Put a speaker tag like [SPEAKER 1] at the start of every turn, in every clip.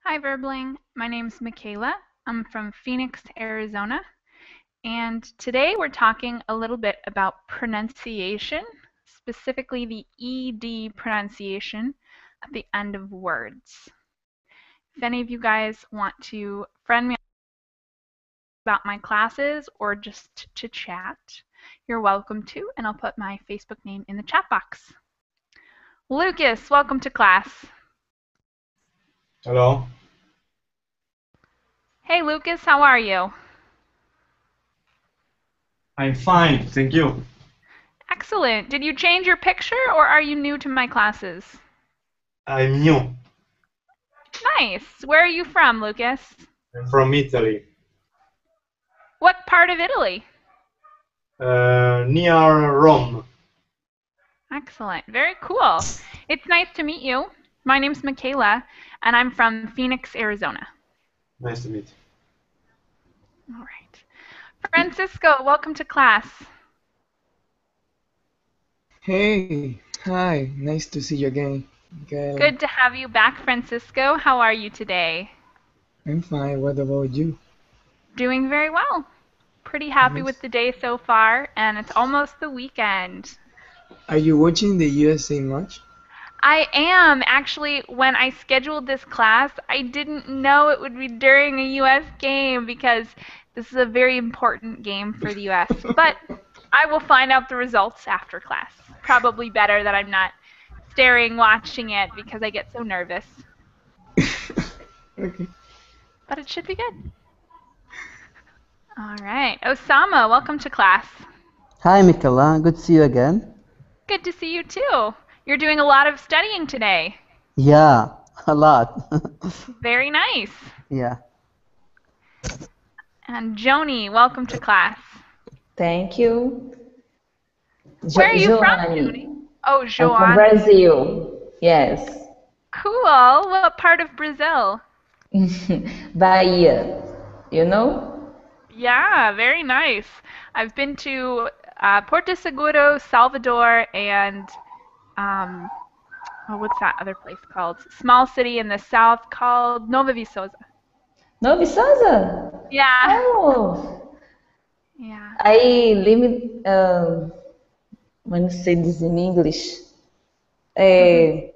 [SPEAKER 1] Hi, Verbling. My name's Michaela. I'm from Phoenix, Arizona, and today we're talking a little bit about pronunciation, specifically the ED pronunciation at the end of words. If any of you guys want to friend me about my classes or just to chat, you're welcome to, and I'll put my Facebook name in the chat box. Lucas, welcome to class.
[SPEAKER 2] Hello.
[SPEAKER 1] Hey, Lucas, how are you?
[SPEAKER 2] I'm fine, thank you.
[SPEAKER 1] Excellent. Did you change your picture or are you new to my classes?
[SPEAKER 2] I'm new.
[SPEAKER 1] Nice. Where are you from, Lucas?
[SPEAKER 2] I'm from Italy,
[SPEAKER 1] What part of Italy?
[SPEAKER 2] near Rome.
[SPEAKER 1] Excellent. Very cool. It's nice to meet you. My name's Michaela, and I'm from Phoenix, Arizona.
[SPEAKER 2] Nice to meet
[SPEAKER 1] All right. Francisco, welcome to class.
[SPEAKER 3] Hey, hi, nice to see you again, Michaela.
[SPEAKER 1] Good to have you back, Francisco. How are you today?
[SPEAKER 3] I'm fine, what about you?
[SPEAKER 1] Doing very well. Pretty happy with
[SPEAKER 3] Nice.
[SPEAKER 1] the day so far, and it's almost the weekend.
[SPEAKER 3] Are you watching the USA match?
[SPEAKER 1] I am. Actually, when I scheduled this class, I didn't know it would be during a US game because this is a very important game for the US. But I will find out the results after class. Probably better that I'm not staring watching it because I get so nervous.
[SPEAKER 3] Okay.
[SPEAKER 1] But it should be good. All right. Osama, welcome to class.
[SPEAKER 4] Hi, Michaela. Good to see you again.
[SPEAKER 1] Good to see you too. You're doing a lot of studying today.
[SPEAKER 4] Yeah, a lot.
[SPEAKER 1] Very nice.
[SPEAKER 4] Yeah.
[SPEAKER 1] And Joni, welcome to class.
[SPEAKER 5] Thank you.
[SPEAKER 1] Where are you from, Joni?
[SPEAKER 5] Joanne.
[SPEAKER 1] Oh,
[SPEAKER 5] I'm from
[SPEAKER 1] Joanne.
[SPEAKER 5] Brazil. Yes.
[SPEAKER 1] Cool. What part of Brazil?
[SPEAKER 5] Bahia. You know?
[SPEAKER 1] Yeah, very nice. I've been to Porto Seguro, Salvador, and um, oh, what's that other place called? Small city in the south called Nova Viçosa.
[SPEAKER 5] No, Viçosa?
[SPEAKER 1] Yeah,
[SPEAKER 5] Oh,
[SPEAKER 1] yeah.
[SPEAKER 5] I live, when you say this in English, uh,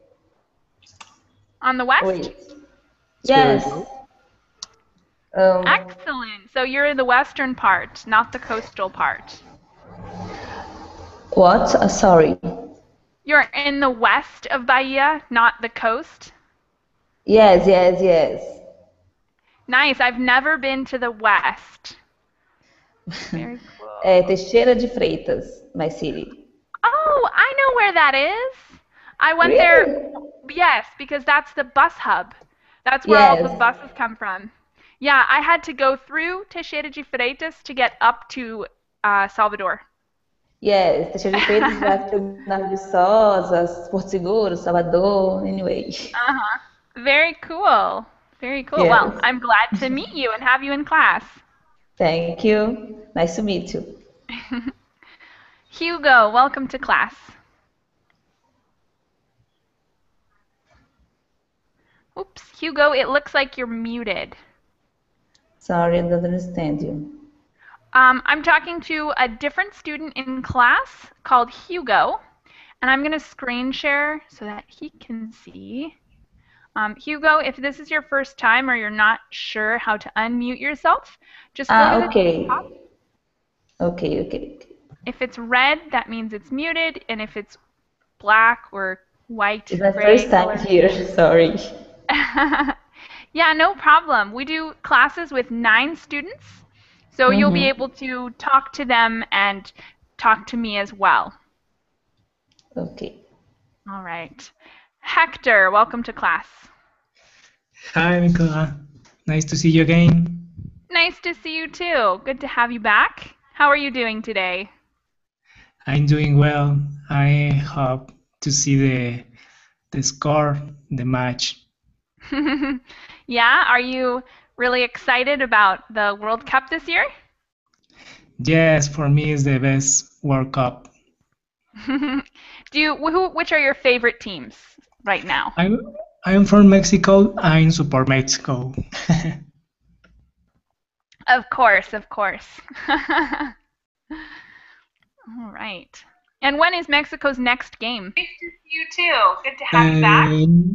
[SPEAKER 1] On the west?
[SPEAKER 5] wait.
[SPEAKER 3] It's where I
[SPEAKER 5] Yes.
[SPEAKER 3] go.
[SPEAKER 5] Um,
[SPEAKER 1] Excellent. So you're in the western part, not the coastal part.
[SPEAKER 5] what? Sorry.
[SPEAKER 1] You're in the west of Bahia, not the coast?
[SPEAKER 5] Yes, yes, yes.
[SPEAKER 1] Nice. I've never been to the west. Very cool.
[SPEAKER 5] Teixeira de Freitas, my city.
[SPEAKER 1] Oh, I know where that is. I went there,
[SPEAKER 5] Really?
[SPEAKER 1] yes, because that's the bus hub. That's where all the
[SPEAKER 5] Yes.
[SPEAKER 1] buses come from. Yeah, I had to go through Teixeira de Freitas to get up to Salvador.
[SPEAKER 5] Yes, Teixeira de Freitas vai para Bernardo Viçosa, Porto Seguro, Salvador, anyway.
[SPEAKER 1] Uh-huh. Very cool. Very cool. Well,
[SPEAKER 5] Yes.
[SPEAKER 1] I'm glad to meet you and have you in class.
[SPEAKER 5] Thank you. Nice to meet you.
[SPEAKER 1] Hugo, welcome to class. Oops, Hugo, it looks like you're muted.
[SPEAKER 5] Sorry, I don't understand you.
[SPEAKER 1] I'm talking to a different student in class called Hugo, and I'm going to screen share so that he can see. Hugo, if this is your first time or you're not sure how to unmute yourself, just go to
[SPEAKER 5] Ah,
[SPEAKER 1] the
[SPEAKER 5] okay.
[SPEAKER 1] top.
[SPEAKER 5] Okay, okay, okay.
[SPEAKER 1] If it's red, that means it's muted, and if it's black or white,
[SPEAKER 5] It's my
[SPEAKER 1] gray
[SPEAKER 5] first time
[SPEAKER 1] color.
[SPEAKER 5] here, sorry.
[SPEAKER 1] Yeah, no problem. We do classes with 9 students, so you'll be
[SPEAKER 5] Mm-hmm.
[SPEAKER 1] able to talk to them and talk to me as well.
[SPEAKER 5] Okay.
[SPEAKER 1] All right. Hector, welcome to class.
[SPEAKER 6] Hi, Michaela. Nice to see you again.
[SPEAKER 1] Nice to see you too. Good to have you back. How are you doing today?
[SPEAKER 6] I'm doing well. I hope to see the score, the match.
[SPEAKER 1] Yeah, are you really excited about the World Cup this year?
[SPEAKER 6] Yes, for me it's the best World Cup.
[SPEAKER 1] Which are your favorite teams right now?
[SPEAKER 6] I'm I'm from Mexico. I support Mexico.
[SPEAKER 1] Of course, of course. All right. And when is Mexico's next game? Nice to see you too. Good to have you back.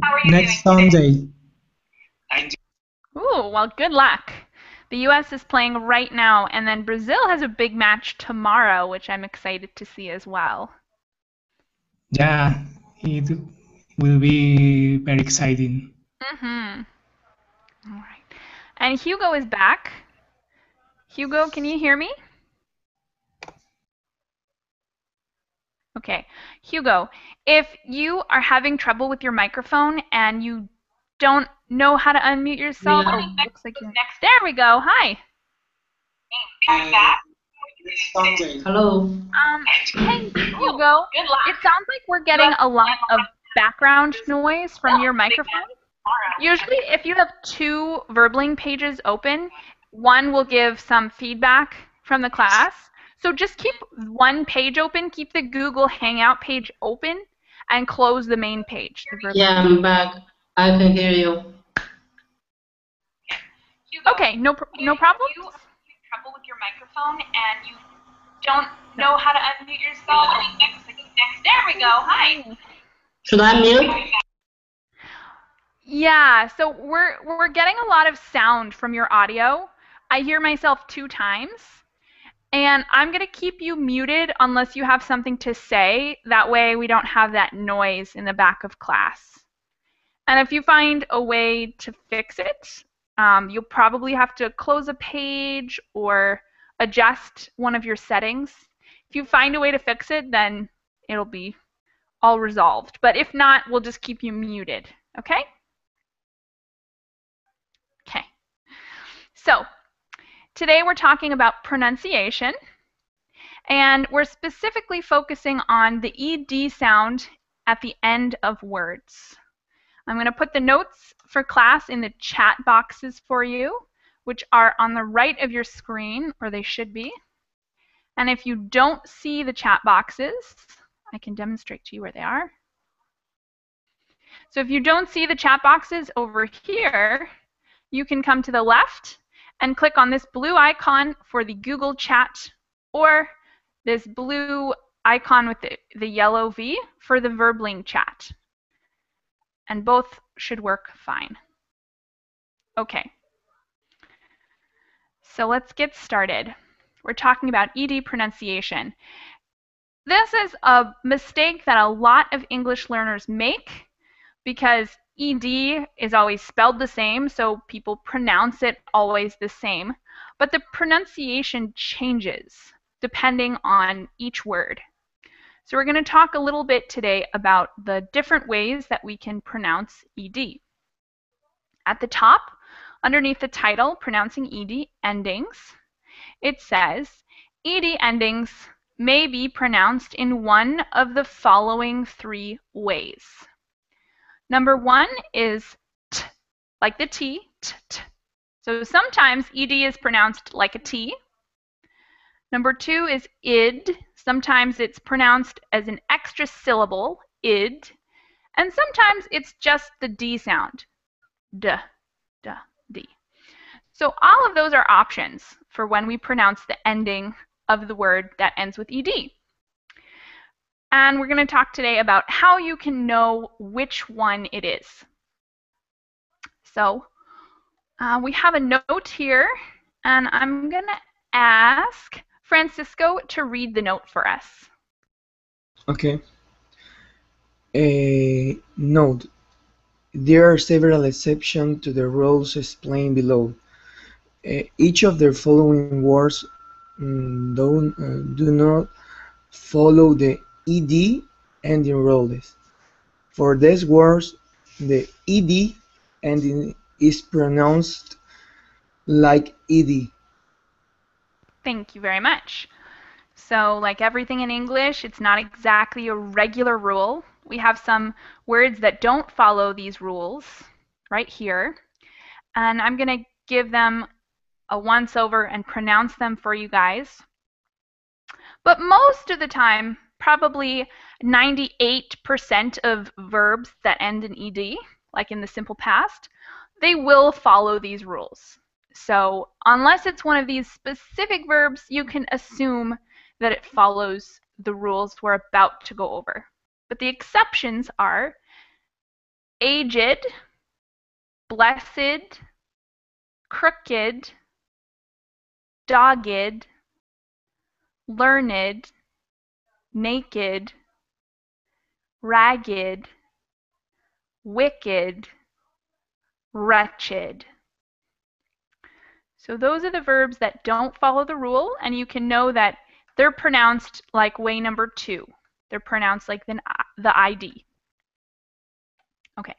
[SPEAKER 1] How are you
[SPEAKER 6] Next
[SPEAKER 1] doing today?
[SPEAKER 6] Sunday.
[SPEAKER 1] Ooh, well, good luck. The U.S. is playing right now, and then Brazil has a big match tomorrow, which I'm excited to see as well.
[SPEAKER 6] Yeah, it will be very exciting.
[SPEAKER 1] Mm-hmm. All right. And Hugo is back. Hugo, can you hear me? Okay. Hugo, if you are having trouble with your microphone and you don't know how to unmute yourself, oh, looks like you're next. There we go. Hi.
[SPEAKER 7] Hello.
[SPEAKER 1] Hey, Hugo. It sounds like we're getting a lot of background noise from your microphone. Usually, if you have two Verbling pages open, one will give some feedback from the class. So just keep one page open, keep the Google Hangout page open, and close the main page. The Verbling
[SPEAKER 7] Yeah, I'm back. I can hear you.
[SPEAKER 1] Okay, no problem. If you have trouble with your microphone and you don't know how to unmute yourself, there we go. Hi.
[SPEAKER 7] Should I mute?
[SPEAKER 1] Yeah, so we're getting a lot of sound from your audio. I hear myself 2 times. And I'm going to keep you muted unless you have something to say. That way we don't have that noise in the back of class. And if you find a way to fix it, you'll probably have to close a page or adjust one of your settings. If you find a way to fix it, then it'll be all resolved. But if not, we'll just keep you muted, okay? Okay. So today we're talking about pronunciation. And we're specifically focusing on the ED sound at the end of words. I'm going to put the notes for class in the chat boxes for you, which are on the right of your screen, or they should be. And if you don't see the chat boxes, I can demonstrate to you where they are. So if you don't see the chat boxes over here, you can come to the left and click on this blue icon for the Google Chat, or this blue icon with the yellow V for the Verbling chat. And both should work fine. Okay. So let's get started. We're talking about ED pronunciation. This is a mistake that a lot of English learners make because ED is always spelled the same, so people pronounce it always the same. But the pronunciation changes depending on each word. So we're going to talk a little bit today about the different ways that we can pronounce ED. At the top, underneath the title, Pronouncing ED Endings, it says, ED endings may be pronounced in one of the following 3 ways. Number 1 is t, like the T, t, t. So sometimes ED is pronounced like a T. Number 2 is id. Sometimes it's pronounced as an extra syllable, id. And sometimes it's just the D sound, d, d, d. So all of those are options for when we pronounce the ending of the word that ends with ed. And we're going to talk today about how you can know which one it is. So we have a note here, and I'm going to ask Francisco to read the note for us.
[SPEAKER 3] Okay. Note: there are several exceptions to the rules explained below. Each of the following words do not follow the ed ending rules. For these words, the ed ending is pronounced like ed.
[SPEAKER 1] Thank you very much. So like everything in English, it's not exactly a regular rule. We have some words that don't follow these rules right here. And I'm going to give them a once over and pronounce them for you guys. But most of the time, probably 98% of verbs that end in ed like in the simple past, they will follow these rules. So unless it's one of these specific verbs, you can assume that it follows the rules we're about to go over. But the exceptions are aged, blessed, crooked, dogged, learned, naked, ragged, wicked, wretched. So those are the verbs that don't follow the rule, and you can know that they're pronounced like way number 2. They're pronounced like the ID. Okay,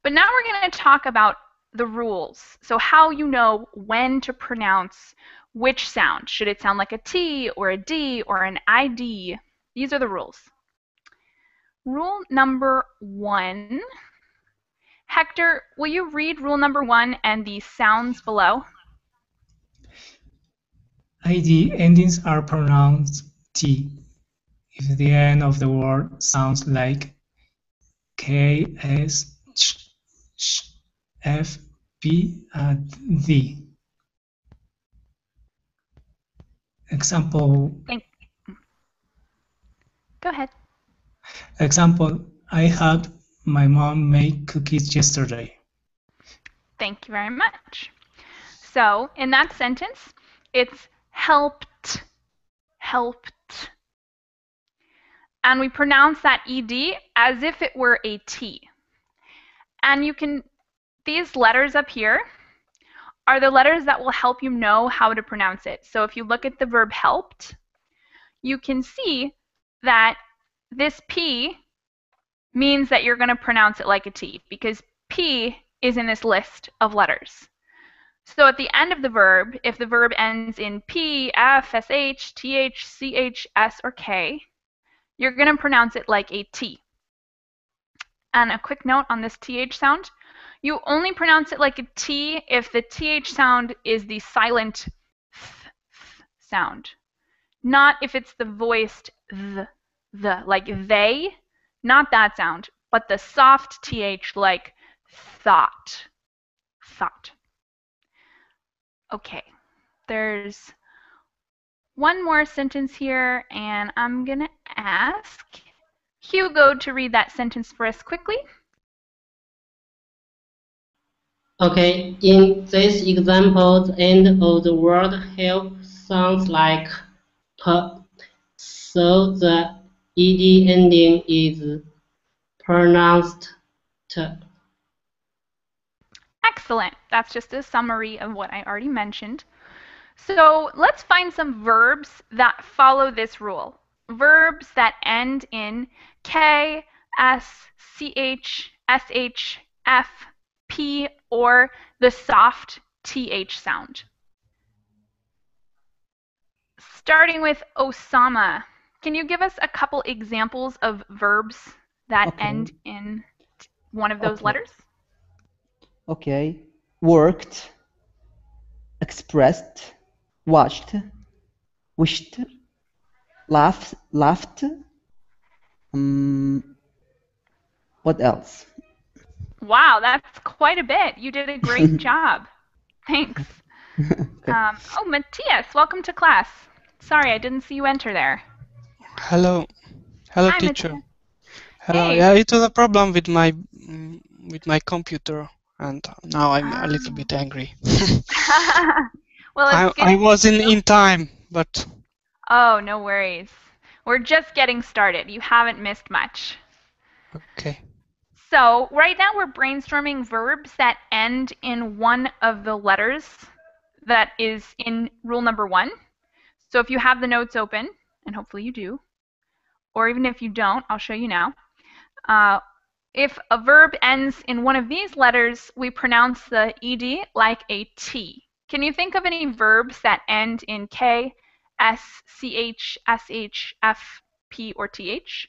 [SPEAKER 1] but now we're going to talk about the rules. So how you know when to pronounce which sound. Should it sound like a T or a D or an ID? These are the rules. Rule number 1. Hector, will you read rule number 1 and the sounds below?
[SPEAKER 6] ID endings are pronounced T if the end of the word sounds like K, S, Ch, Sh, F, P, and D. Example.
[SPEAKER 1] Go ahead.
[SPEAKER 6] Example, I helped my mom make cookies yesterday.
[SPEAKER 1] Thank you very much. So in that sentence, it's helped, helped. And we pronounce that ED as if it were a T. And you can, these letters up here are the letters that will help you know how to pronounce it. So if you look at the verb helped, you can see that this P means that you're going to pronounce it like a T because P is in this list of letters. So at the end of the verb, if the verb ends in P, F, SH, TH, CH, S, or K, you're going to pronounce it like a T. And a quick note on this TH sound, you only pronounce it like a T if the TH sound is the silent th sound, not if it's the voiced the, like they, not that sound, but the soft TH like thought, thought. Okay, there's one more sentence here, and I'm going to ask Hugo to read that sentence for us quickly.
[SPEAKER 7] Okay, in this example, the end of the word help sounds like P, so the ED ending is pronounced T.
[SPEAKER 1] Excellent. That's just a summary of what I already mentioned. So let's find some verbs that follow this rule. Verbs that end in K, S, CH, SH, F, P, or the soft TH sound. Starting with Osama, can you give us a couple examples of verbs that end in one of those letters?
[SPEAKER 4] Okay. Worked, expressed, watched, wished, laughed. What else?
[SPEAKER 1] Wow, that's quite a bit. You did a great job. Thanks.
[SPEAKER 4] Okay.
[SPEAKER 1] Oh, Matthias, welcome to class. Sorry, I didn't see you enter there.
[SPEAKER 8] Hello. Hello,
[SPEAKER 1] Hi,
[SPEAKER 8] teacher.
[SPEAKER 1] Matthias.
[SPEAKER 8] Hello.
[SPEAKER 1] Hey.
[SPEAKER 8] Yeah, it was a problem with my computer, and now I'm a little bit angry.
[SPEAKER 1] Well, it's good.
[SPEAKER 8] I was in time, but
[SPEAKER 1] Oh, no worries. We're just getting started. You haven't missed much.
[SPEAKER 8] okay.
[SPEAKER 1] So right now we're brainstorming verbs that end in one of the letters that is in rule number 1. So if you have the notes open, and hopefully you do, or even if you don't, I'll show you now. If a verb ends in one of these letters, we pronounce the ED like a T. Can you think of any verbs that end in K, S, CH, SH, F, P, or TH?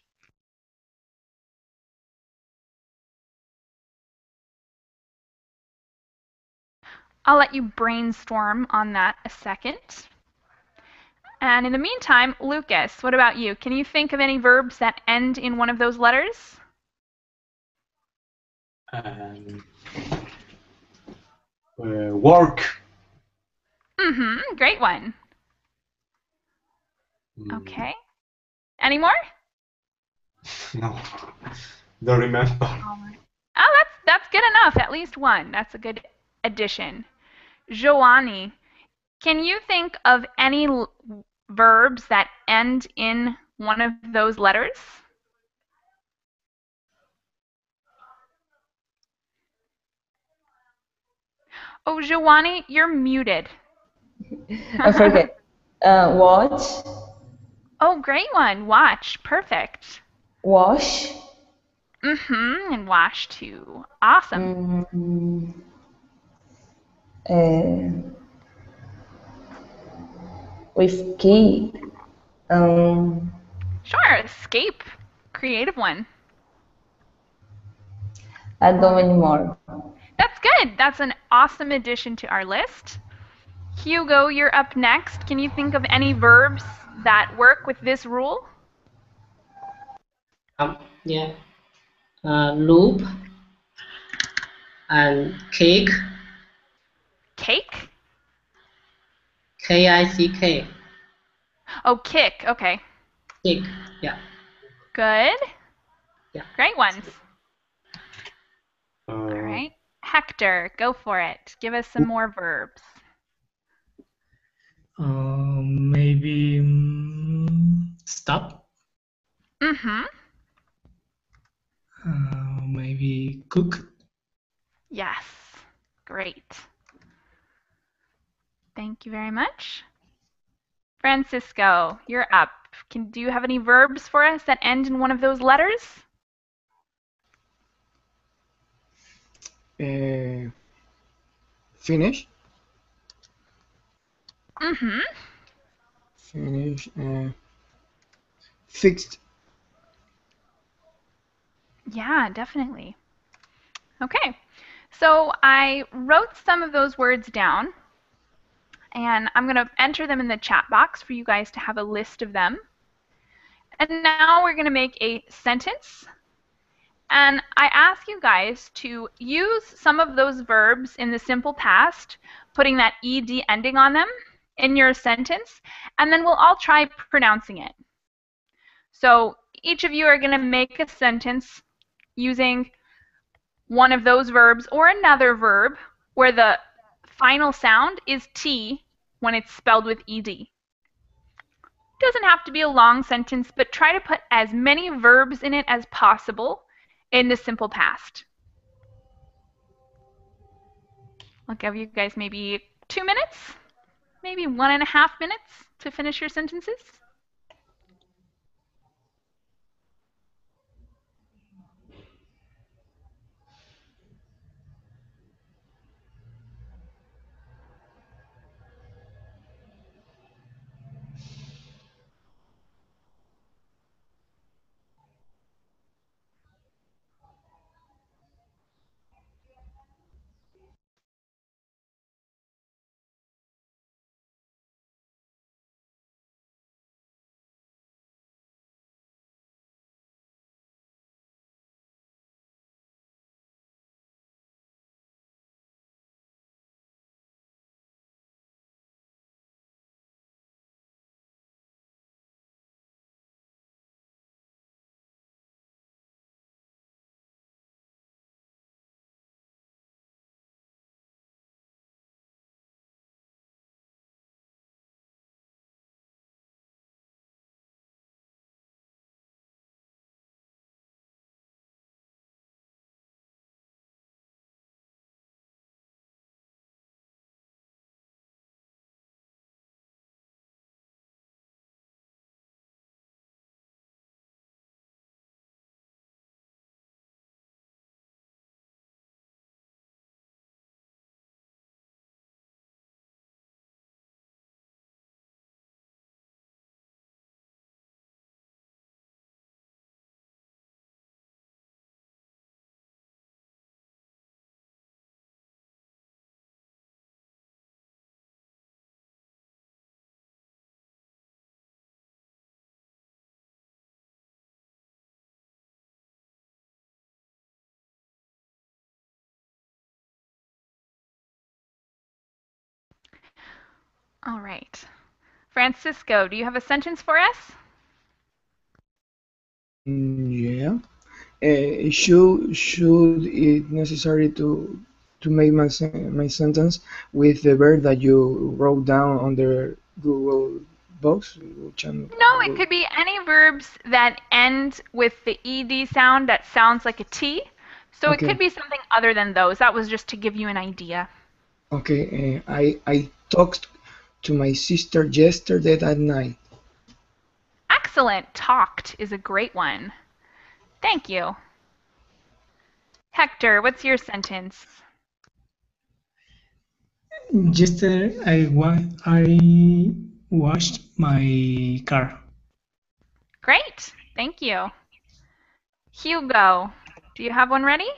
[SPEAKER 1] I'll let you brainstorm on that a second. And in the meantime, Lucas, what about you? Can you think of any verbs that end in one of those letters?
[SPEAKER 2] Um, work.
[SPEAKER 1] Great one.
[SPEAKER 2] Mm,
[SPEAKER 1] Okay. Any more?
[SPEAKER 2] no, don't remember.
[SPEAKER 1] All right. Oh, that's good enough. At least one. That's a good addition. Joani, can you think of any verbs that end in one of those letters? Oh, Joani, you're muted.
[SPEAKER 5] I forget. Watch,
[SPEAKER 1] Oh, great one. Watch. Perfect.
[SPEAKER 5] wash,
[SPEAKER 1] And wash too. Awesome.
[SPEAKER 5] uh, with key.
[SPEAKER 1] Sure. Escape. Creative one.
[SPEAKER 5] I don't anymore.
[SPEAKER 1] That's good. That's an awesome addition to our list. Hugo, you're up next. Can you think of any verbs that work with this rule?
[SPEAKER 7] Yeah. Loop and kick.
[SPEAKER 1] Cake?
[SPEAKER 7] Kick.
[SPEAKER 1] Oh, kick. Okay.
[SPEAKER 7] Kick. Yeah.
[SPEAKER 1] Good.
[SPEAKER 7] Yeah.
[SPEAKER 1] Great ones. All
[SPEAKER 2] Uh,
[SPEAKER 1] right. Hector, go for it. Give us some more verbs.
[SPEAKER 6] Maybe stop. Maybe cook.
[SPEAKER 1] Yes. Great. Thank you very much. Francisco, you're up. Do you have any verbs for us that end in one of those letters?
[SPEAKER 3] Finish. Finish. Fixed.
[SPEAKER 1] Yeah, definitely. Okay. So I wrote some of those words down, and I'm going to enter them in the chat box for you guys to have a list of them. And now we're going to make a sentence. And I ask you guys to use some of those verbs in the simple past, putting that ed ending on them in your sentence, and then we'll all try pronouncing it. So each of you are going to make a sentence using one of those verbs or another verb where the final sound is T when it's spelled with ed. It doesn't have to be a long sentence, but try to put as many verbs in it as possible in the simple past. I'll give you guys maybe 2 minutes, maybe 1.5 minutes to finish your sentences. All right. Francisco, do you have a sentence for us?
[SPEAKER 3] Yeah. Should it necessary to make my sentence with the verb that you wrote down on the Google Docs, which I'm
[SPEAKER 1] No, it
[SPEAKER 3] Google.
[SPEAKER 1] could be any verbs that end with the ed sound that sounds like a T. So it could
[SPEAKER 3] Okay.
[SPEAKER 1] be something other than those. That was just to give you an idea.
[SPEAKER 3] Okay. I talked to my sister yesterday at night.
[SPEAKER 1] Excellent. Talked is a great one. Thank you. Hector, what's your sentence?
[SPEAKER 6] Yesterday I washed my car.
[SPEAKER 1] Great. Thank you. Hugo, do you have one ready?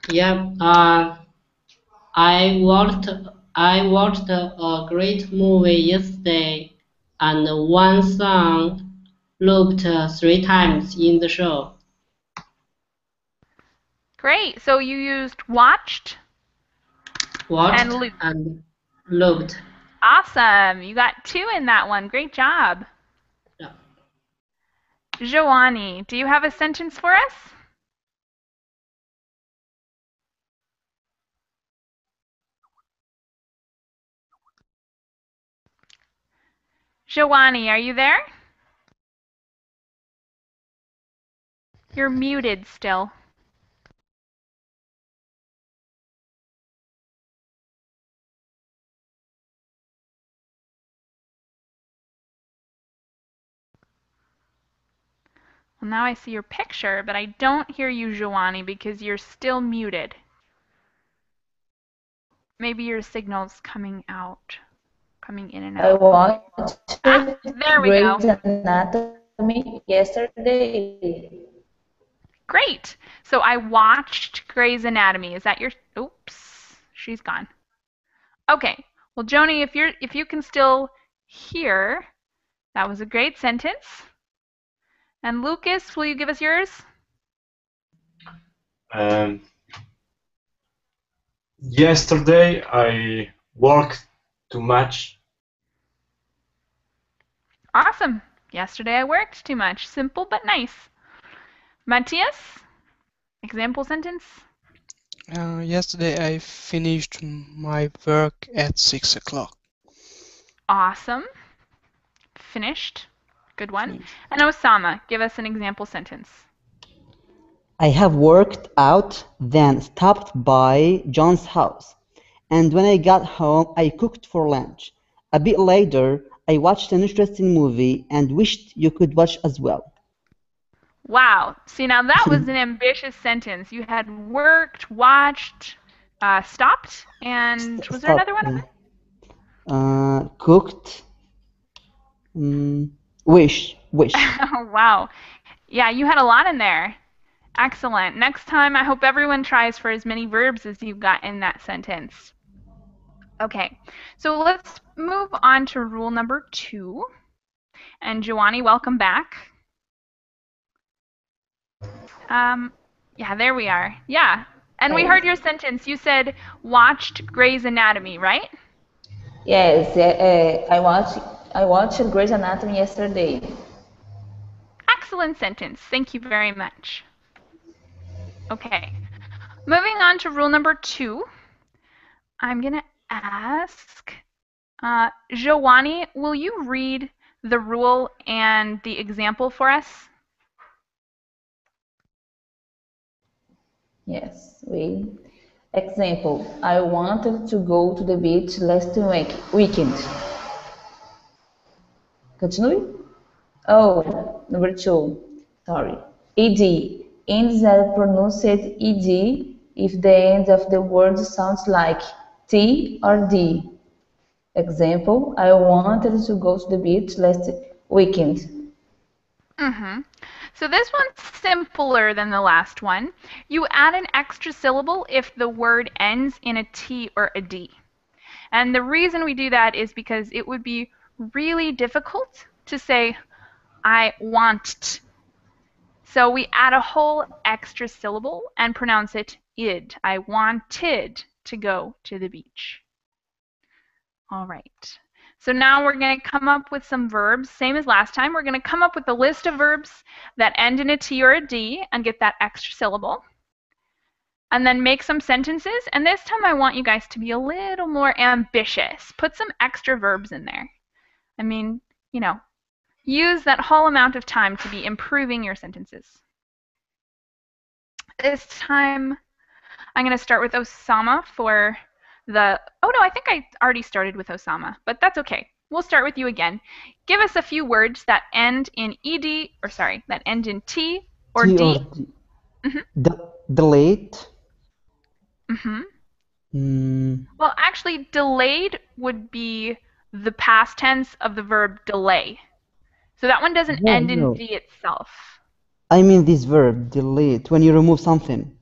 [SPEAKER 7] Yeah. I watched a great movie yesterday, and one song looped 3 times in the show.
[SPEAKER 1] Great. So you used watched and
[SPEAKER 7] Watched
[SPEAKER 1] looped.
[SPEAKER 7] and looped.
[SPEAKER 1] Awesome. You got 2 in that one. Great job.
[SPEAKER 7] Yeah.
[SPEAKER 1] Joanie, do you have a sentence for us? Joanie, are you there? You're muted still. Well, now I see your picture, but I don't hear you, Joanie, because you're still muted. Maybe your signal's coming in and
[SPEAKER 5] I
[SPEAKER 1] out.
[SPEAKER 5] watched
[SPEAKER 1] There we go.
[SPEAKER 5] Grey's Anatomy yesterday.
[SPEAKER 1] Great. So I watched Grey's Anatomy. Is that your... Oops, she's gone. Okay. Well, Joni, if you can still hear, that was a great sentence. And Lucas, will you give us yours?
[SPEAKER 2] Yesterday I worked too much.
[SPEAKER 1] Awesome. Yesterday I worked too much. Simple but nice. Matthias, example sentence.
[SPEAKER 8] Yesterday I finished my work at 6 o'clock.
[SPEAKER 1] Awesome. Finished. Good one.
[SPEAKER 8] Finished.
[SPEAKER 1] And Osama, give us an example sentence.
[SPEAKER 4] I have worked out, then stopped by John's house. And when I got home, I cooked for lunch. A bit later, I watched an interesting movie and wished you could watch as well.
[SPEAKER 1] Wow. See, now that was an ambitious sentence. You had worked, watched, stopped, and was there another one?
[SPEAKER 4] Cooked, wish.
[SPEAKER 1] Wow. Yeah, you had a lot in there. Excellent. Next time, I hope everyone tries for as many verbs as you got in that sentence. Okay, so let's move on to rule number 2. And Joanie, welcome back. Yeah, there we are. Yeah. And we heard your sentence. You said watched Grey's Anatomy, right?
[SPEAKER 5] Yes, I watched Grey's Anatomy yesterday.
[SPEAKER 1] Excellent sentence. Thank you very much. Okay. Moving on to rule number 2. I'm going to ask Joanie, will you read the rule and the example for us?
[SPEAKER 5] Yes, wait. Example, I wanted to go to the beach last weekend. Continue? Oh, number 2. Sorry. Ed. Ends are pronounced ed if the end of the word sounds like T or D. Example, I wanted to go to the beach last weekend.
[SPEAKER 1] So this one's simpler than the last one. You add an extra syllable if the word ends in a T or a D. And the reason we do that is because it would be really difficult to say, I want. So we add a whole extra syllable and pronounce it id. I wanted to go to the beach. All right. So now we're going to come up with some verbs, same as last time. We're going to come up with a list of verbs that end in a T or a D and get that extra syllable. And then make some sentences. And this time I want you guys to be a little more ambitious. Put some extra verbs in there. I mean, you know, use that whole amount of time to be improving your sentences. This time I'm going to start with Osama for the, oh no, I think I already started with Osama, but that's okay. We'll start with you again. Give us a few words that end in ed, or sorry, that end in T or
[SPEAKER 4] T
[SPEAKER 1] D.
[SPEAKER 4] or D. Delete.
[SPEAKER 1] Well, actually, delayed would be the past tense of the verb delay. So that one doesn't end in D itself.
[SPEAKER 4] I mean this verb, delete, when you remove something.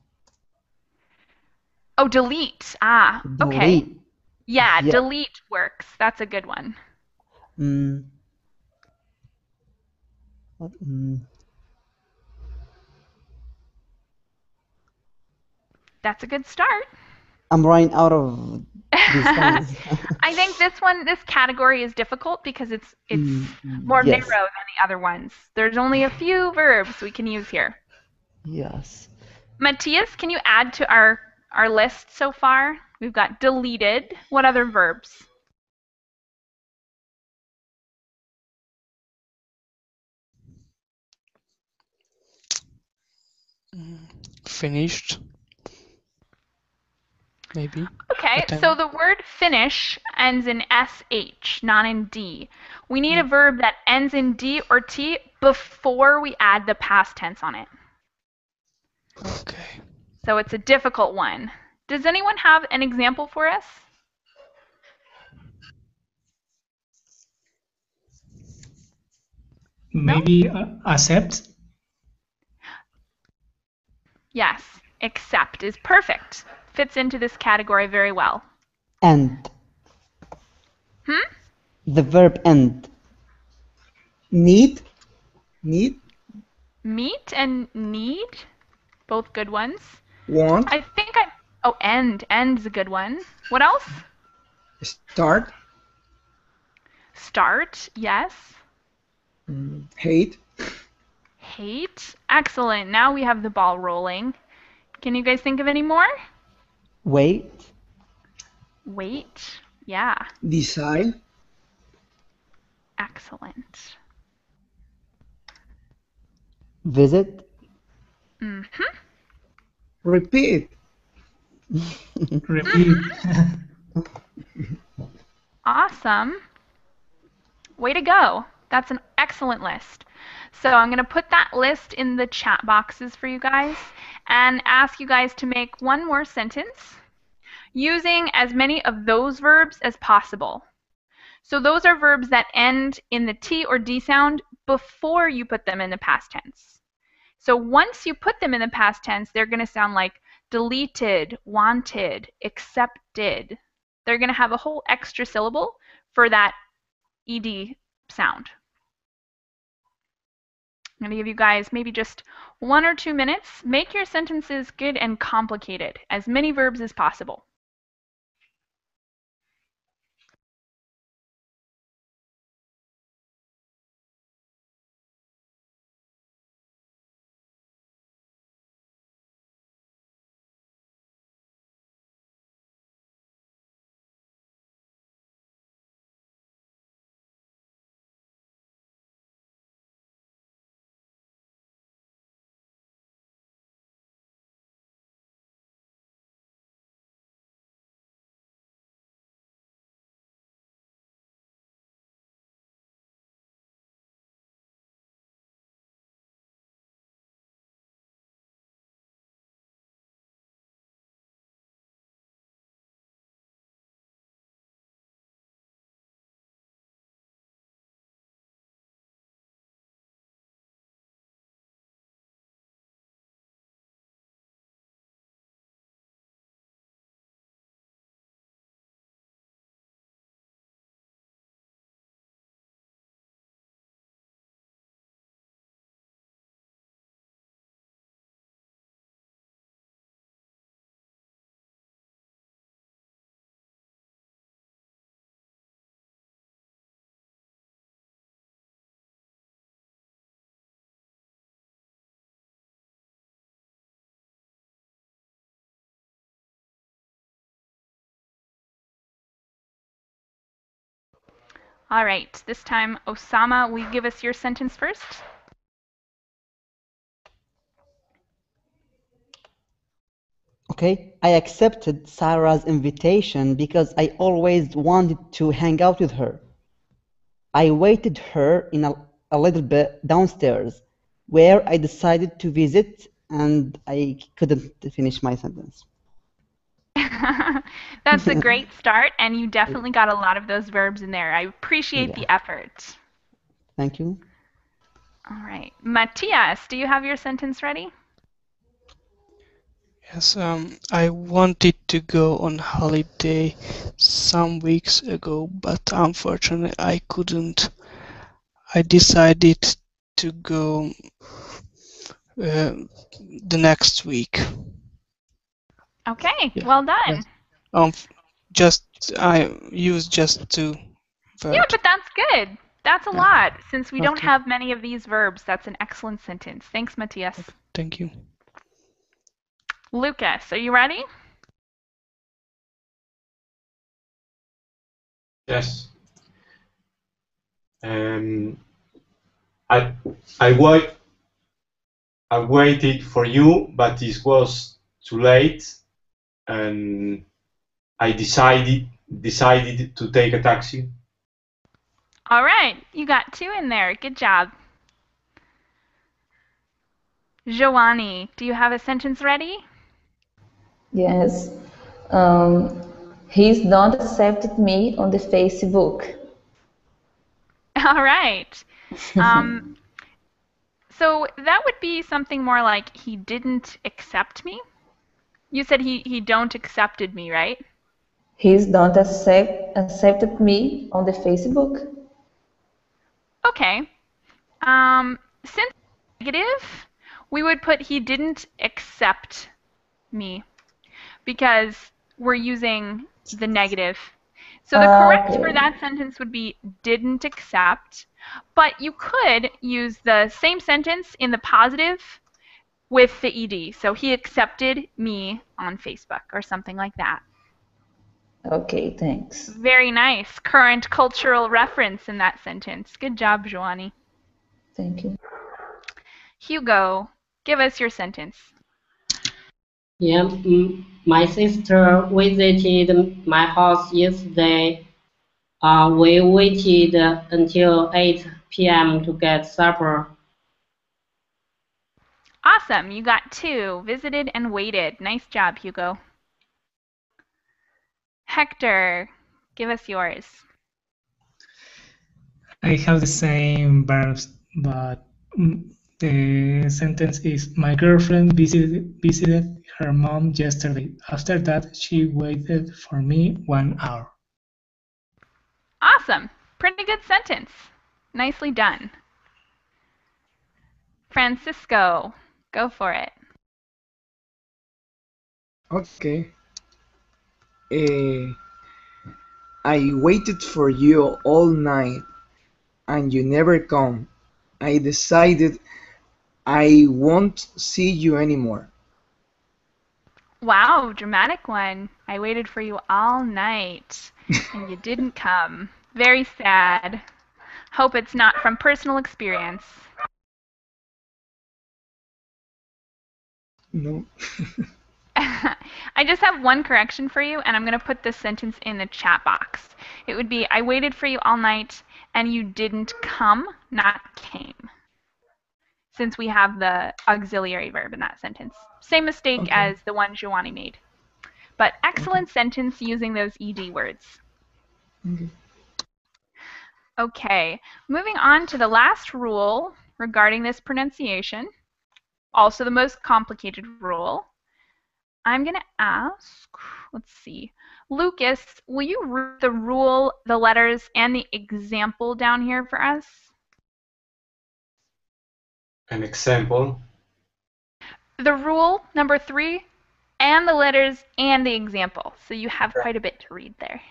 [SPEAKER 1] Oh, delete. Ah, okay.
[SPEAKER 4] Delete.
[SPEAKER 1] Yeah, delete works. That's a good one. That's a good start.
[SPEAKER 4] I'm running out of these things.
[SPEAKER 1] I think this category is difficult because it's more narrow than the other ones. There's only a few verbs we can use here.
[SPEAKER 4] Yes.
[SPEAKER 1] Matthias, can you add to our list so far? We've got deleted. What other verbs?
[SPEAKER 8] Finished. Maybe.
[SPEAKER 1] Okay, so the word finish ends in SH, not in D. We need a verb that ends in D or T before we add the past tense on it.
[SPEAKER 8] Okay.
[SPEAKER 1] So it's a difficult one. Does anyone have an example for us?
[SPEAKER 6] Maybe accept.
[SPEAKER 1] Yes, accept is perfect. Fits into this category very well.
[SPEAKER 4] End. The verb end.
[SPEAKER 3] Need. Need.
[SPEAKER 1] Meet and need, both good ones.
[SPEAKER 3] Want.
[SPEAKER 1] I think oh, end. End's a good one. What else?
[SPEAKER 3] Start.
[SPEAKER 1] Start, yes.
[SPEAKER 3] Hate.
[SPEAKER 1] Hate. Excellent. Now we have the ball rolling. Can you guys think of any more?
[SPEAKER 4] Wait.
[SPEAKER 1] Wait. Yeah.
[SPEAKER 3] Decide.
[SPEAKER 1] Excellent.
[SPEAKER 4] Visit.
[SPEAKER 3] Repeat.
[SPEAKER 6] Repeat.
[SPEAKER 1] Awesome. Way to go. That's an excellent list. So I'm going to put that list in the chat boxes for you guys and ask you guys to make one more sentence using as many of those verbs as possible. So those are verbs that end in the T or D sound before you put them in the past tense. So once you put them in the past tense, they're going to sound like deleted, wanted, accepted. They're going to have a whole extra syllable for that ED sound. I'm going to give you guys maybe just 1 or 2 minutes. Make your sentences good and complicated, as many verbs as possible. All right, this time, Osama, will you give us your sentence first?
[SPEAKER 4] Okay, I accepted Sarah's invitation because I always wanted to hang out with her. I waited her in a little bit downstairs, where I decided to visit, and I couldn't finish my sentence.
[SPEAKER 1] That's a great start, and you definitely got a lot of those verbs in there. I appreciate
[SPEAKER 4] Yeah,
[SPEAKER 1] the effort.
[SPEAKER 4] thank you.
[SPEAKER 1] All right. Matthias, do you have your sentence ready?
[SPEAKER 8] Yes, I wanted to go on holiday some weeks ago, but unfortunately I couldn't. I decided to go the next week.
[SPEAKER 1] Okay,
[SPEAKER 8] Yeah.
[SPEAKER 1] well
[SPEAKER 8] Yes.
[SPEAKER 1] done.
[SPEAKER 8] Just I use just two
[SPEAKER 1] Yeah,
[SPEAKER 8] verbs.
[SPEAKER 1] but that's good. That's a
[SPEAKER 8] Yeah.
[SPEAKER 1] lot. Since we don't
[SPEAKER 8] Okay.
[SPEAKER 1] have many of these verbs, that's an excellent sentence. Thanks, Matthias.
[SPEAKER 8] Okay. Thank you.
[SPEAKER 1] Lucas, are you ready?
[SPEAKER 2] Yes. I I wait I waited for you, but it was too late, and I decided to take a taxi.
[SPEAKER 1] All right, you got two in there. Good job. Giovanni, do you have a sentence ready?
[SPEAKER 5] Yes. Um, he's not accepted me on the Facebook.
[SPEAKER 1] All right. Um, so that would be something more like he didn't accept me. You said he don't accepted me, right?
[SPEAKER 5] He's not accepted me on the Facebook.
[SPEAKER 1] Okay. Since negative, we would put he didn't accept me because we're using the negative. So the correct for
[SPEAKER 5] Okay.
[SPEAKER 1] that sentence would be didn't accept, but you could use the same sentence in the positive with the ed. So he accepted me on Facebook or something like that.
[SPEAKER 5] Okay, thanks.
[SPEAKER 1] Very nice. Current cultural reference in that sentence. Good job, Joanie.
[SPEAKER 5] Thank you.
[SPEAKER 1] Hugo, give us your sentence.
[SPEAKER 7] Yeah, my sister visited my house yesterday. We waited until 8 p.m. to get supper.
[SPEAKER 1] Awesome. You got two. Visited and waited. Nice job, Hugo. Hector, give us yours.
[SPEAKER 6] I have the same verbs, but the sentence is my girlfriend visited her mom yesterday. After that, she waited for me 1 hour.
[SPEAKER 1] Awesome. Pretty good sentence. Nicely done. Francisco, go for it.
[SPEAKER 3] Okay. Uh, I waited for you all night and you never come. I decided I won't see you anymore.
[SPEAKER 1] Wow, dramatic one. I waited for you all night and you didn't come. Very sad. Hope it's not from personal experience.
[SPEAKER 3] No.
[SPEAKER 1] I just have one correction for you, and I'm going to put this sentence in the chat box. It would be, I waited for you all night, and you didn't come, not came, since we have the auxiliary verb in that sentence. Same mistake
[SPEAKER 3] Okay.
[SPEAKER 1] as the one Giovanni made. But
[SPEAKER 3] Okay.
[SPEAKER 1] excellent sentence using those ed words.
[SPEAKER 3] Okay.
[SPEAKER 1] Okay, moving on to the last rule regarding this pronunciation, also the most complicated rule. I'm going to ask, let's see, Lucas, will you read the rule, the letters, and the example down here for us?
[SPEAKER 2] An example.
[SPEAKER 1] The rule, number 3, and the letters and the example. So you have quite a bit to read there.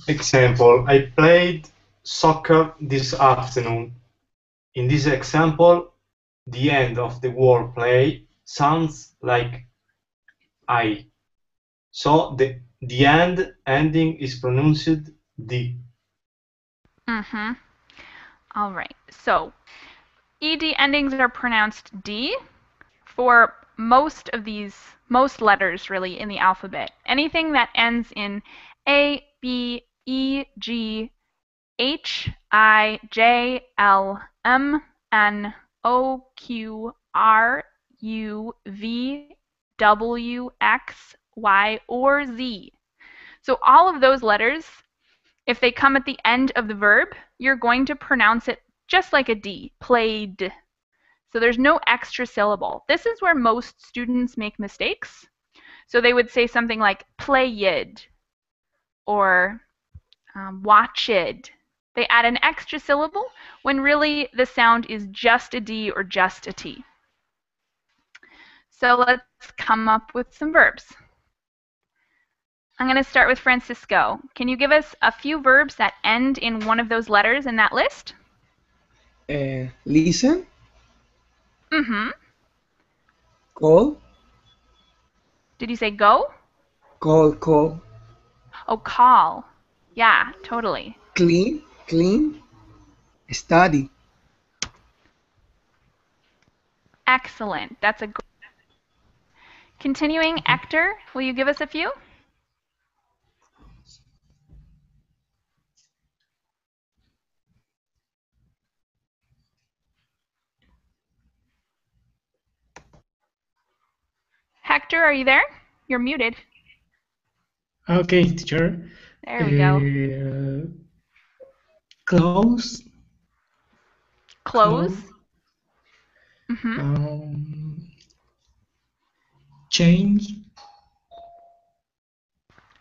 [SPEAKER 2] Example, I played soccer this afternoon. In this example, the end of the word play sounds like I. So the ending is pronounced D.
[SPEAKER 1] Mm-hmm. All right. So ed endings are pronounced D for most letters really in the alphabet. Anything that ends in A, B, E, G, H, I, J, L, M, N, O, Q, R, U, V, W, X, Y, or Z. So all of those letters, if they come at the end of the verb, you're going to pronounce it just like a D, played. So there's no extra syllable. This is where most students make mistakes. So they would say something like played or watched. They add an extra syllable when really the sound is just a D or just a T. So let's come up with some verbs. I'm going to start with Francisco. Can you give us a few verbs that end in one of those letters in that list?
[SPEAKER 3] Listen,
[SPEAKER 1] Mm-hmm.
[SPEAKER 3] call,
[SPEAKER 1] Did you say go?
[SPEAKER 3] call,
[SPEAKER 1] Oh, call. Yeah, totally.
[SPEAKER 3] clean, study.
[SPEAKER 1] Excellent. That's a great. Continuing, Hector, will you give us a few? Hector, are you there? You're muted.
[SPEAKER 6] Okay, teacher.
[SPEAKER 1] There we go.
[SPEAKER 6] Close.
[SPEAKER 1] Close. Mm-hmm.
[SPEAKER 6] Change.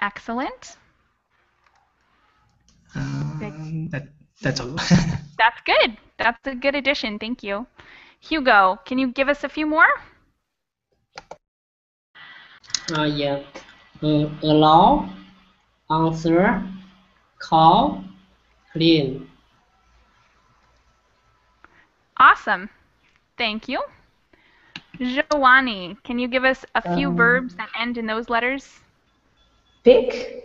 [SPEAKER 1] Excellent.
[SPEAKER 6] That's all.
[SPEAKER 1] That's good. That's a good addition. Thank you. Hugo, can you give us a few more?
[SPEAKER 7] Yeah. Allow, answer, call, clean.
[SPEAKER 1] Awesome. Thank you. Giovanni, can you give us a few verbs that end in those letters?
[SPEAKER 5] Pick.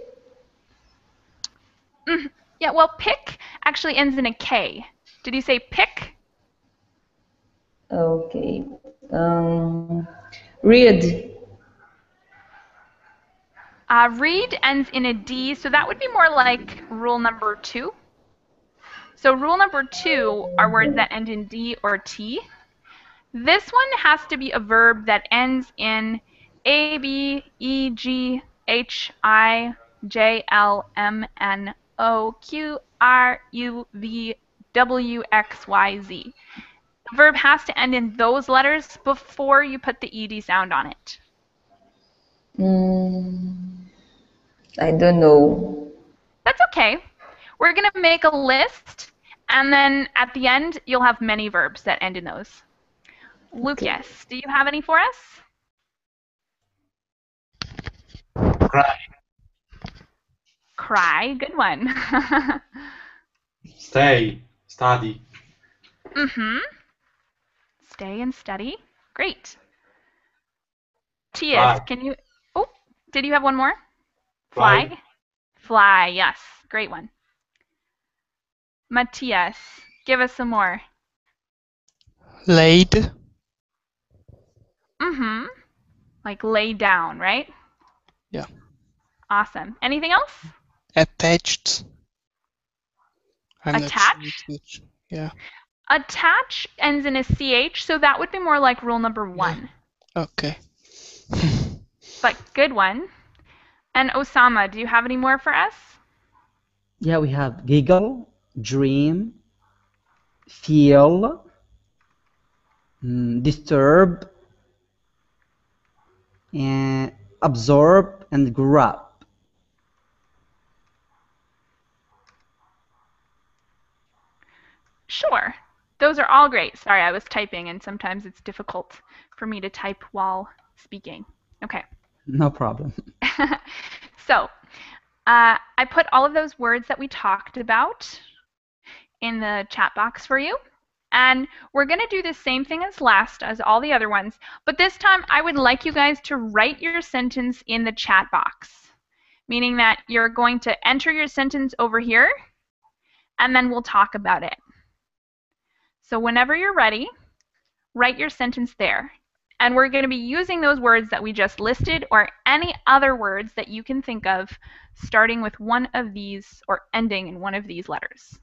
[SPEAKER 1] Yeah, well, pick actually ends in a K. Did you say pick?
[SPEAKER 5] Okay. Read.
[SPEAKER 1] Read ends in a D, so that would be more like rule number 2. So rule number 2 are words that end in D or T. This one has to be a verb that ends in A, B, E, G, H, I, J, L, M, N, O, Q, R, U, V, W, X, Y, Z. The verb has to end in those letters before you put the ED sound on it.
[SPEAKER 5] I don't know.
[SPEAKER 1] That's okay. We're going to make a list, and then at the end, you'll have many verbs that end in those. Lucas, do you have any for us?
[SPEAKER 2] Cry.
[SPEAKER 1] Cry, good one.
[SPEAKER 2] Stay. Study.
[SPEAKER 1] Mm-hmm. Stay and study. Great.
[SPEAKER 2] Fly.
[SPEAKER 1] Tias, can you... Oh, did you have one more?
[SPEAKER 2] Fly.
[SPEAKER 1] Fly? Fly, yes. Great one. Matthias, give us some more.
[SPEAKER 8] Laid.
[SPEAKER 1] Mm-hmm. Like lay down, right?
[SPEAKER 8] Yeah.
[SPEAKER 1] Awesome. Anything else?
[SPEAKER 8] Attached. I'm
[SPEAKER 1] Attach?
[SPEAKER 8] not sure which. Yeah.
[SPEAKER 1] Attach ends in a CH, so that would be more like rule number 1.
[SPEAKER 8] Yeah. Okay.
[SPEAKER 1] But good one. And Osama, do you have any more for us?
[SPEAKER 4] Yeah, we have giggle, dream, feel, disturb, and absorb and grab.
[SPEAKER 1] Sure. Those are all great. Sorry, I was typing, and sometimes it's difficult for me to type while speaking. Okay.
[SPEAKER 4] No problem.
[SPEAKER 1] So, I put all of those words that we talked about in the chat box for you. And we're going to do the same thing as all the other ones. But this time, I would like you guys to write your sentence in the chat box, meaning that you're going to enter your sentence over here. and then we'll talk about it. So whenever you're ready, write your sentence there. And we're going to be using those words that we just listed or any other words that you can think of starting with one of these or ending in one of these letters.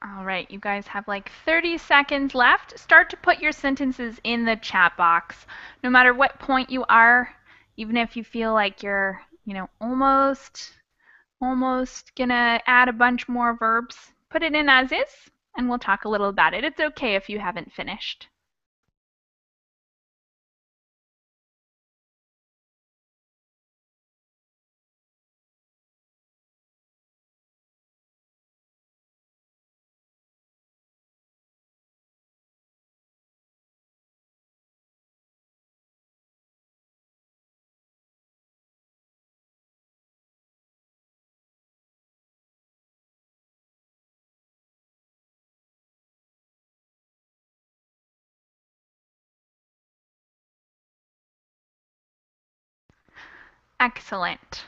[SPEAKER 1] All right, you guys have like 30 seconds left. Start to put your sentences in the chat box. No matter what point you are, even if you feel like you're, almost gonna add a bunch more verbs, put it in as is, and we'll talk a little about it. It's okay if you haven't finished. Excellent.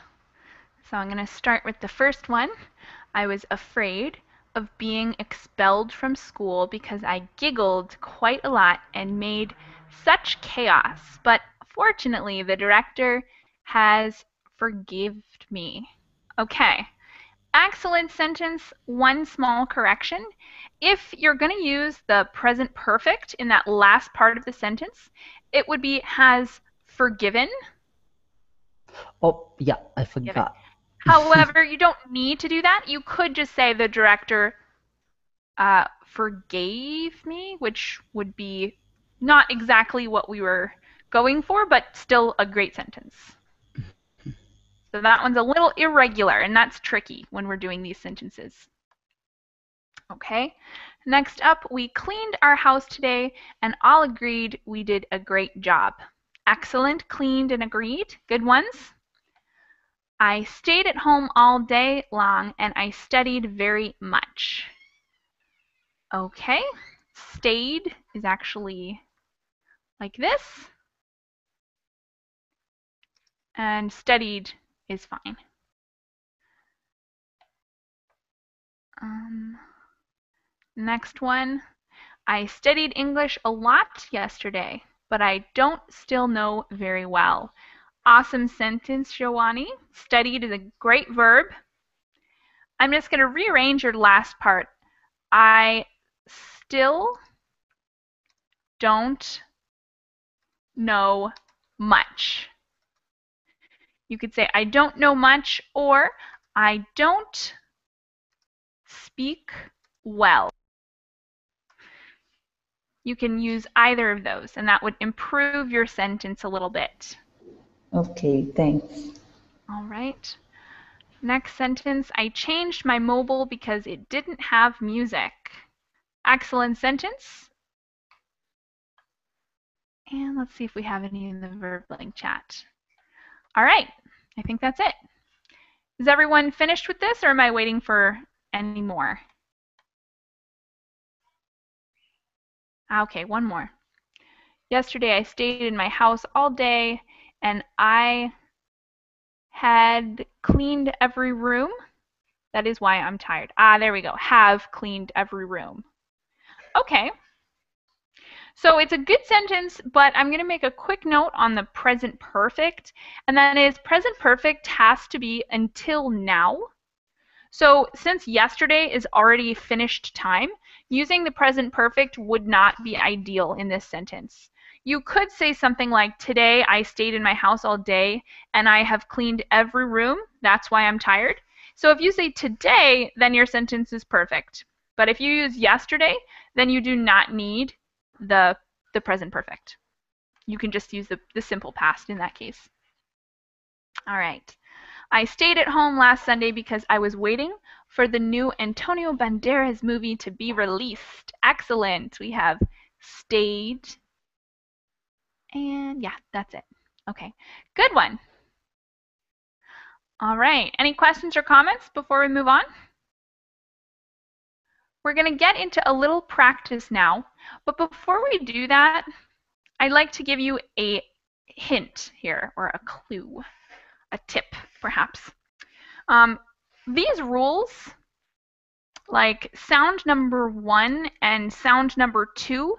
[SPEAKER 1] So I'm going to start with the first one. I was afraid of being expelled from school because I giggled quite a lot and made such chaos. But fortunately, the director has forgiven me. Okay. Excellent sentence. One small correction. If you're going to use the present perfect in that last part of the sentence, it would be has forgiven.
[SPEAKER 4] Oh, yeah, I
[SPEAKER 1] Forgiven.
[SPEAKER 4] forgot.
[SPEAKER 1] However, you don't need to do that. You could just say the director forgave me, which would be not exactly what we were going for, but still a great sentence. So that one's a little irregular, and that's tricky when we're doing these sentences. Okay, next up, we cleaned our house today and all agreed we did a great job. Excellent, cleaned, and agreed. Good ones. I stayed at home all day long and I studied very much. Okay, stayed is actually like this, and studied is fine. Next one, I studied English a lot yesterday, but I don't still know very well. Awesome sentence, Shawani. Studied is a great verb. I'm just going to rearrange your last part. I still don't know much. You could say I don't know much, or I don't speak well. You can use either of those, and that would improve your sentence a little bit.
[SPEAKER 5] Okay, thanks.
[SPEAKER 1] All right. Next sentence, I changed my mobile because it didn't have music. Excellent sentence. And let's see if we have any in the verb link chat. All right, I think that's it. Is everyone finished with this, or am I waiting for any more? Okay, one more. Yesterday I stayed in my house all day and I had cleaned every room. That is why I'm tired. There we go. Have cleaned every room. Okay. So it's a good sentence, but I'm going to make a quick note on the present perfect, and that is present perfect has to be until now. So since yesterday is already finished time, using the present perfect would not be ideal in this sentence. You could say something like, today I stayed in my house all day and I have cleaned every room. That's why I'm tired. So if you say today, then your sentence is perfect. But if you use yesterday, then you do not need the present perfect. You can just use the simple past in that case. All right. I stayed at home last Sunday because I was waiting for the new Antonio Banderas movie to be released. Excellent. We have stayed. And yeah, that's it. Okay, good one. All right, any questions or comments before we move on? We're going to get into a little practice now, but before we do that, I'd like to give you a hint here, or a clue, a tip perhaps. These rules, like sound number 1 and sound number 2,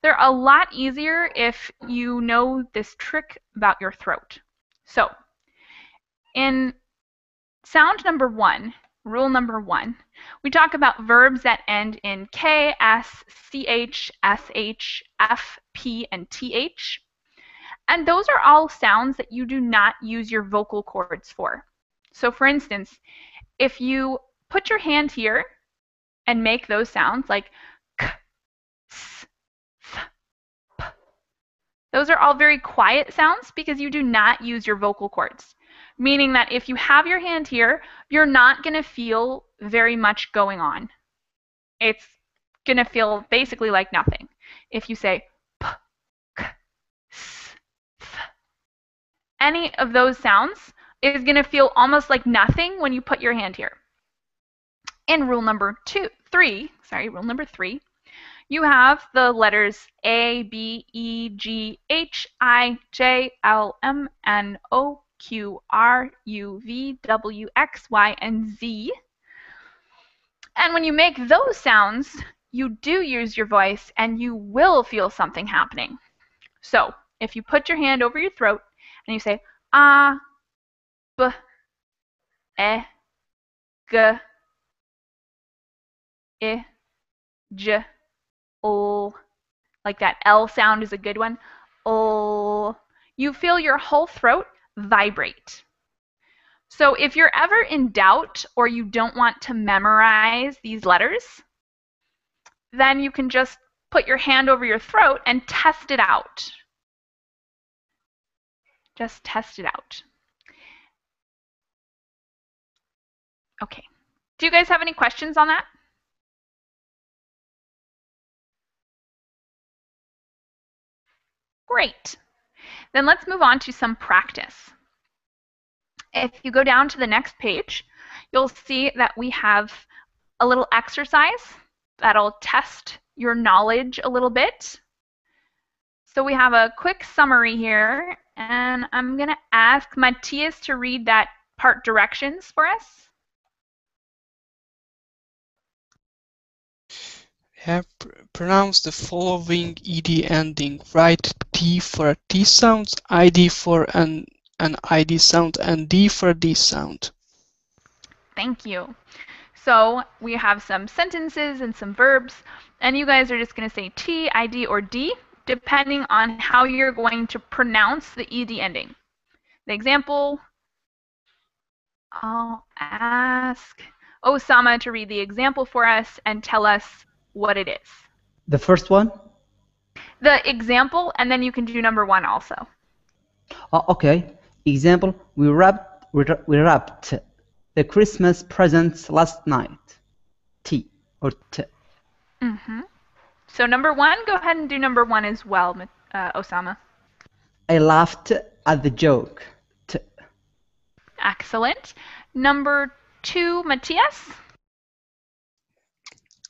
[SPEAKER 1] they're a lot easier if you know this trick about your throat. So in sound number 1, rule number 1, we talk about verbs that end in K, S, CH, SH, F, P, and TH. And those are all sounds that you do not use your vocal cords for. So for instance, if you put your hand here and make those sounds like K, S, F, P, those are all very quiet sounds because you do not use your vocal cords. Meaning that if you have your hand here, you're not going to feel very much going on. It's going to feel basically like nothing. If you say P, K, S, F, any of those sounds is going to feel almost like nothing when you put your hand here. In rule number 3, you have the letters A, B, E, G, H, I, J, L, M, N, O, Q, R, U, V, W, X, Y, and Z. And when you make those sounds, you do use your voice and you will feel something happening. So if you put your hand over your throat and you say A, B, E, G, I, J, O, like that L sound is a good one. Oh, you feel your whole throat vibrate. So if you're ever in doubt or you don't want to memorize these letters, then you can just put your hand over your throat and test it out. Just test it out. Okay. Do you guys have any questions on that? Great. Then let's move on to some practice. If you go down to the next page, you'll see that we have a little exercise that'll test your knowledge a little bit. So we have a quick summary here, and I'm going to ask Matthias to read that part directions for us.
[SPEAKER 8] Pronounce the following ed ending. Write T for a T sound, ID for an ID sound, and D for a D sound.
[SPEAKER 1] Thank you. So we have some sentences and some verbs, and you guys are just going to say T, ID, or D, depending on how you're going to pronounce the ed ending. The example, I'll ask Osama to read the example for us and tell us what it is.
[SPEAKER 4] The first one?
[SPEAKER 1] The example, and then you can do number 1 also.
[SPEAKER 4] Okay. Example, we wrapped the Christmas presents last night. T or T.
[SPEAKER 1] So number 1, go ahead and do number 1 as well, Osama.
[SPEAKER 4] I laughed at the joke. T.
[SPEAKER 1] Excellent. Number 2, Matthias.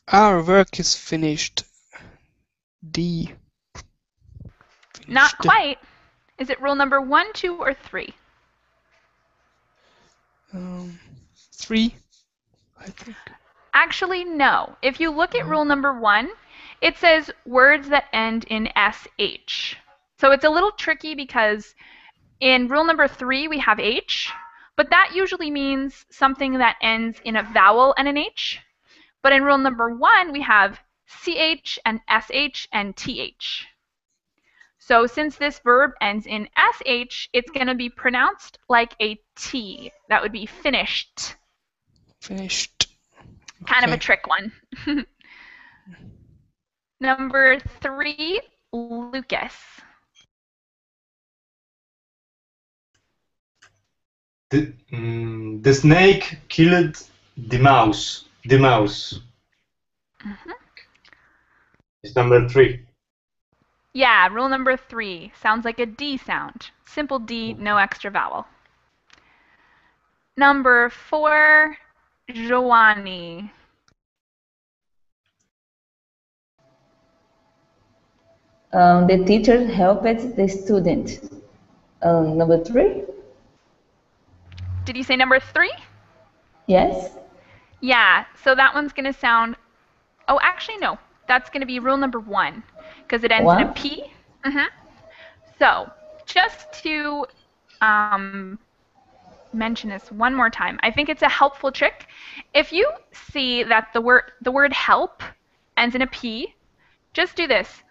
[SPEAKER 8] Our work is finished. D. Finished.
[SPEAKER 1] Not quite. Is it rule number 1, 2, or 3?
[SPEAKER 8] 3, I think.
[SPEAKER 1] Actually, no. If you look at rule number 1, it says words that end in SH. So it's a little tricky because in rule number 3 we have H, but that usually means something that ends in a vowel and an H. But in rule number 1 we have CH and SH and TH. So since this verb ends in SH, it's going to be pronounced like a T. That would be finished.
[SPEAKER 8] Finished.
[SPEAKER 1] Kind of a trick one. Number 3, Lucas.
[SPEAKER 2] The snake killed the mouse. The mouse. It's number 3.
[SPEAKER 1] Yeah, rule number 3. Sounds like a D sound. Simple D, no extra vowel. Number 4, Joanie.
[SPEAKER 5] The teacher helped the student. Number 3?
[SPEAKER 1] Did you say number 3?
[SPEAKER 5] Yes.
[SPEAKER 1] Yeah, so that one's going to sound... Oh, actually, no. That's going to be rule number 1 because it ends in a P. So just to mention this one more time, I think it's a helpful trick. If you see that the word help ends in a P, just do this.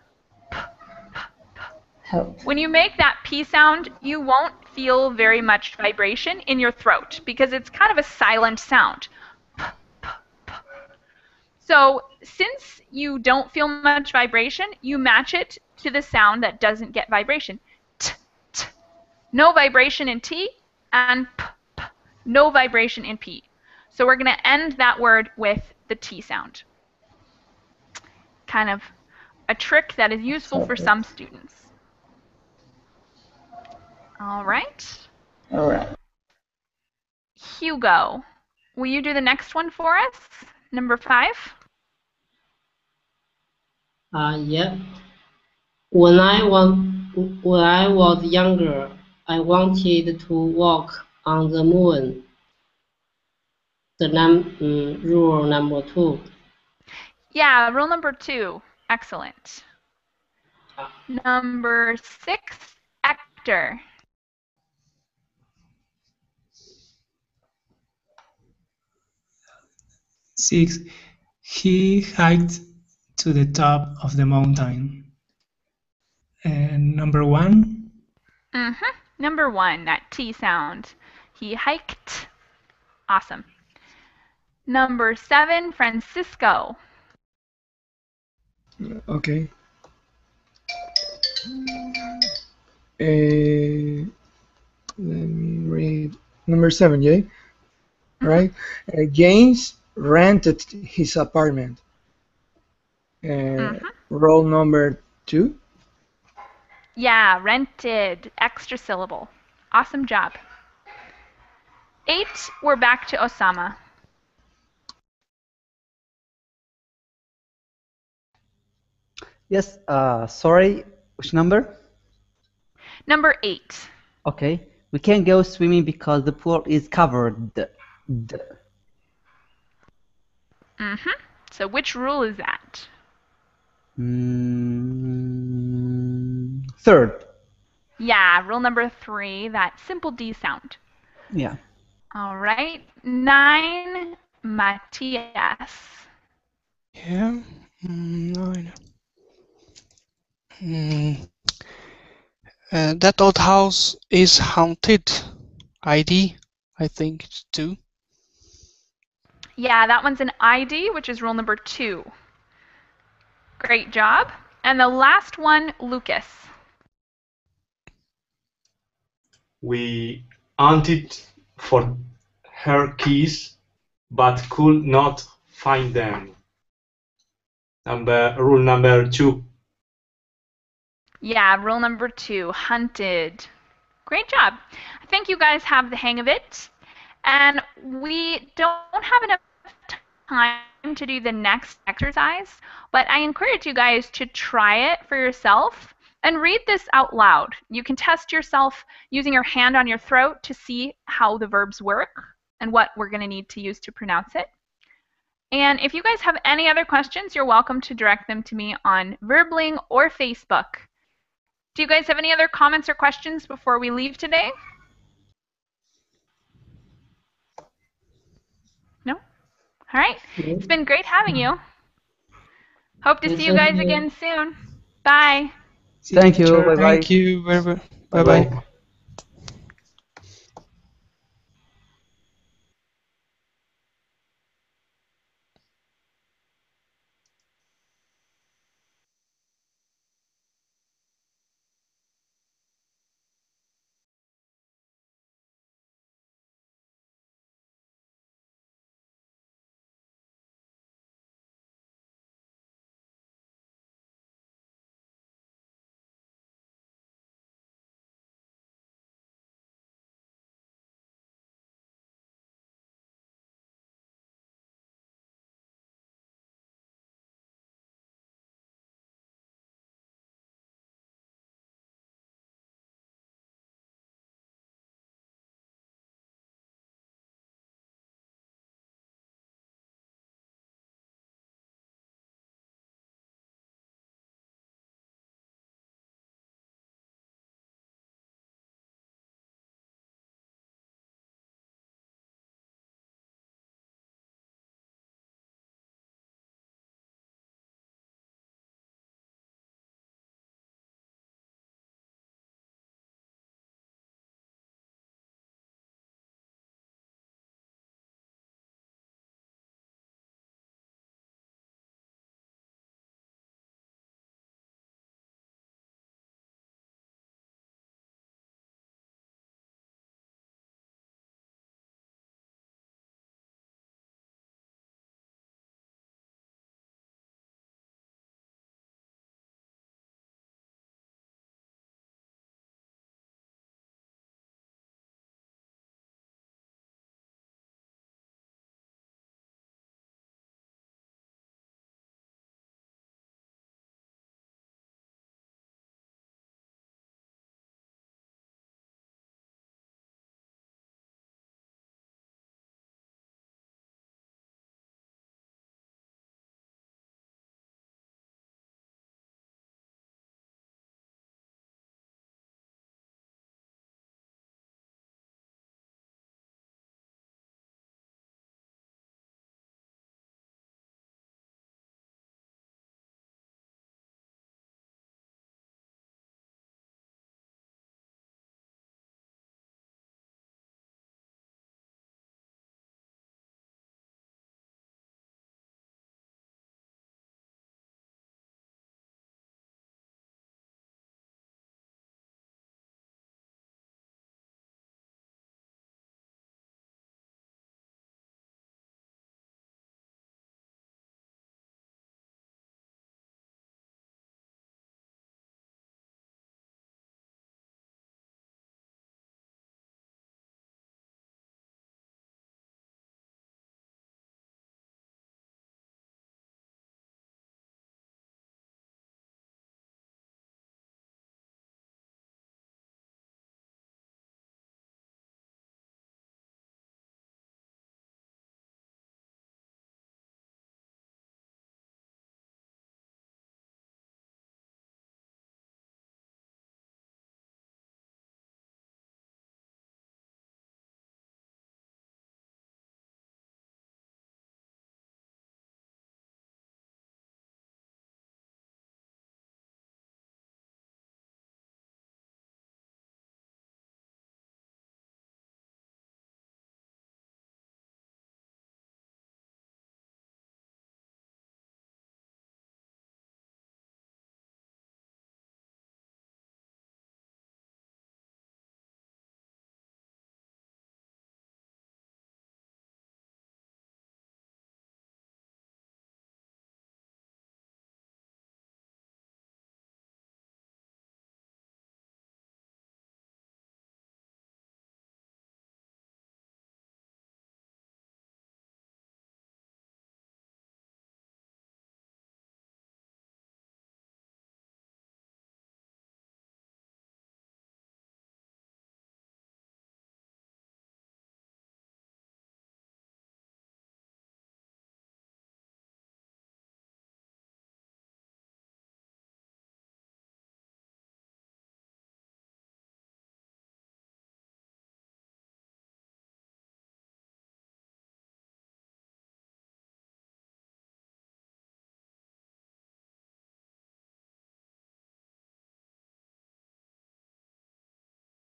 [SPEAKER 5] Help.
[SPEAKER 1] When you make that P sound, you won't feel very much vibration in your throat because it's kind of a silent sound. So since you don't feel much vibration, you match it to the sound that doesn't get vibration. T, t. No vibration in T, and p, p. No vibration in P. So we're going to end that word with the T sound. Kind of a trick that is useful for some students. All right.
[SPEAKER 5] All right.
[SPEAKER 1] Hugo, will you do the next one for us? Number 5.
[SPEAKER 7] Yeah. When I was younger, I wanted to walk on the moon. The rule number 2.
[SPEAKER 1] Yeah, rule number 2. Excellent. Number 6, Hector.
[SPEAKER 6] Six, he hiked to the top of the mountain. And number 1?
[SPEAKER 1] Number 1, that T sound. He hiked. Awesome. Number 7, Francisco.
[SPEAKER 3] Okay. Let me read number 7, yeah? Right? James rented his apartment. Roll number 2?
[SPEAKER 1] Yeah, rented. Extra syllable. Awesome job. 8, we're back to Osama.
[SPEAKER 4] Yes, sorry, which number?
[SPEAKER 1] Number 8.
[SPEAKER 4] Okay, we can't go swimming because the pool is covered.
[SPEAKER 1] So which rule is that?
[SPEAKER 4] Third.
[SPEAKER 1] Yeah, rule number 3, that simple D sound.
[SPEAKER 4] Yeah.
[SPEAKER 1] All right. 9, Matthias.
[SPEAKER 8] Yeah. 9. That old house is haunted. ID, I think it's 2.
[SPEAKER 1] Yeah, that one's an ID, which is rule number 2. Great job. And the last one, Lucas.
[SPEAKER 2] We hunted for her keys, but could not find them. Rule number 2.
[SPEAKER 1] Yeah, rule number 2, hunted. Great job. I think you guys have the hang of it. And we don't have enough time to do the next exercise, but I encourage you guys to try it for yourself and read this out loud. You can test yourself using your hand on your throat to see how the verbs work and what we're going to need to use to pronounce it. And if you guys have any other questions, you're welcome to direct them to me on Verbling or Facebook. Do you guys have any other comments or questions before we leave today? No? All right. It's been great having you. Hope to see you guys again soon. Bye.
[SPEAKER 6] See you,
[SPEAKER 4] Thank you.
[SPEAKER 6] teacher.
[SPEAKER 4] Bye bye.
[SPEAKER 8] Thank you. Bye bye.
[SPEAKER 3] Bye
[SPEAKER 8] Bye bye.
[SPEAKER 3] bye.